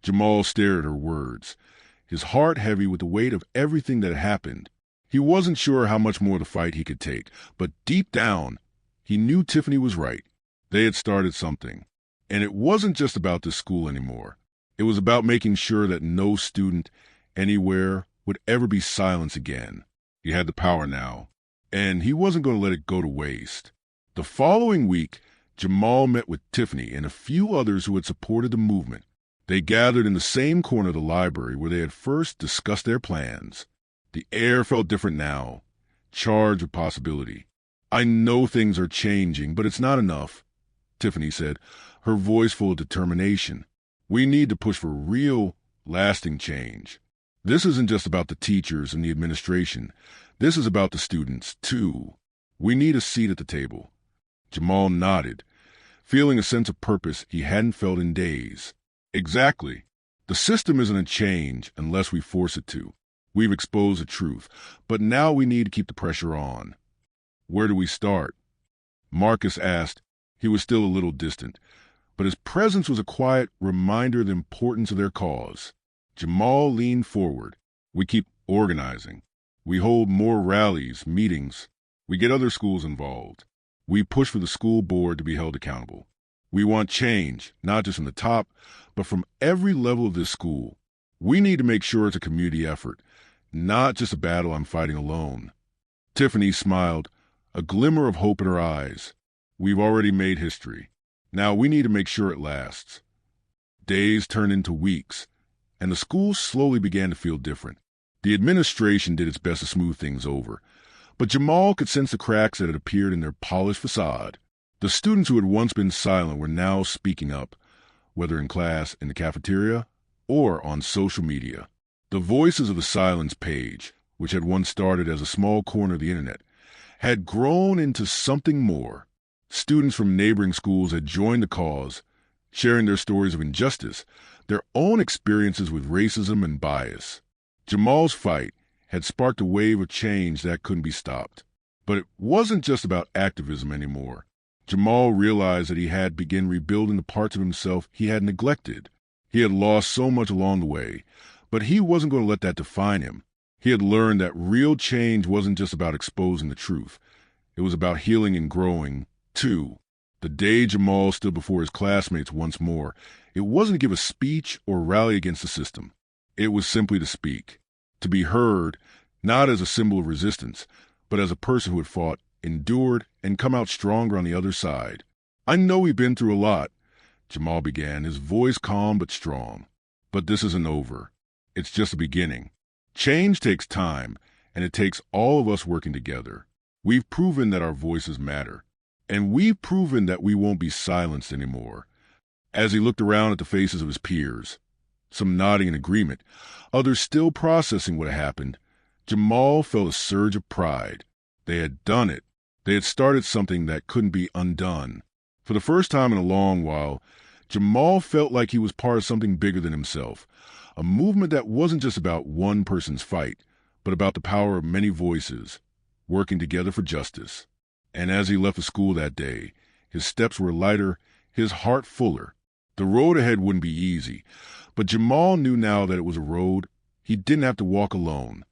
Jamal stared at her words, his heart heavy with the weight of everything that had happened. He wasn't sure how much more of the fight he could take, but deep down, he knew Tiffany was right. They had started something. And it wasn't just about this school anymore. It was about making sure that no student, anywhere, would ever be silenced again. He had the power now, and he wasn't going to let it go to waste. The following week, Jamal met with Tiffany and a few others who had supported the movement. They gathered in the same corner of the library where they had first discussed their plans. The air felt different now, charged with possibility. "I know things are changing, but it's not enough," Tiffany said, her voice full of determination. "We need to push for real, lasting change. This isn't just about the teachers and the administration. This is about the students, too. We need a seat at the table." Jamal nodded, feeling a sense of purpose he hadn't felt in days. "Exactly. The system isn't a change unless we force it to. We've exposed the truth, but now we need to keep the pressure on." "Where do we start?" Marcus asked. He was still a little distant, but his presence was a quiet reminder of the importance of their cause. Jamal leaned forward. "We keep organizing. We hold more rallies, meetings. We get other schools involved. We push for the school board to be held accountable. We want change, not just from the top, but from every level of this school. We need to make sure it's a community effort, not just a battle I'm fighting alone." Tiffany smiled, a glimmer of hope in her eyes. "We've already made history. Now we need to make sure it lasts." Days turned into weeks, and the school slowly began to feel different. The administration did its best to smooth things over, but Jamal could sense the cracks that had appeared in their polished facade. The students who had once been silent were now speaking up, whether in class, in the cafeteria, or on social media. The Voices of the Silence page, which had once started as a small corner of the internet, had grown into something more. Students from neighboring schools had joined the cause, sharing their stories of injustice, their own experiences with racism and bias. Jamal's fight had sparked a wave of change that couldn't be stopped. But it wasn't just about activism anymore. Jamal realized that he had begun rebuilding the parts of himself he had neglected. He had lost so much along the way, but he wasn't going to let that define him. He had learned that real change wasn't just about exposing the truth. It was about healing and growing, too. The day Jamal stood before his classmates once more, it wasn't to give a speech or rally against the system. It was simply to speak, to be heard, not as a symbol of resistance, but as a person who had fought, endured, and come out stronger on the other side. "I know we've been through a lot," Jamal began, his voice calm but strong. "But this isn't over. It's just the beginning. Change takes time, and it takes all of us working together. We've proven that our voices matter, and we've proven that we won't be silenced anymore. As he looked around at the faces of his peers, some nodding in agreement, others still processing what had happened, Jamal felt a surge of pride. They had done it. They had started something that couldn't be undone. For the first time in a long while, Jamal felt like he was part of something bigger than himself, a movement that wasn't just about one person's fight, but about the power of many voices working together for justice. And as he left the school that day, his steps were lighter, his heart fuller. The road ahead wouldn't be easy, but Jamal knew now that it was a road he didn't have to walk alone.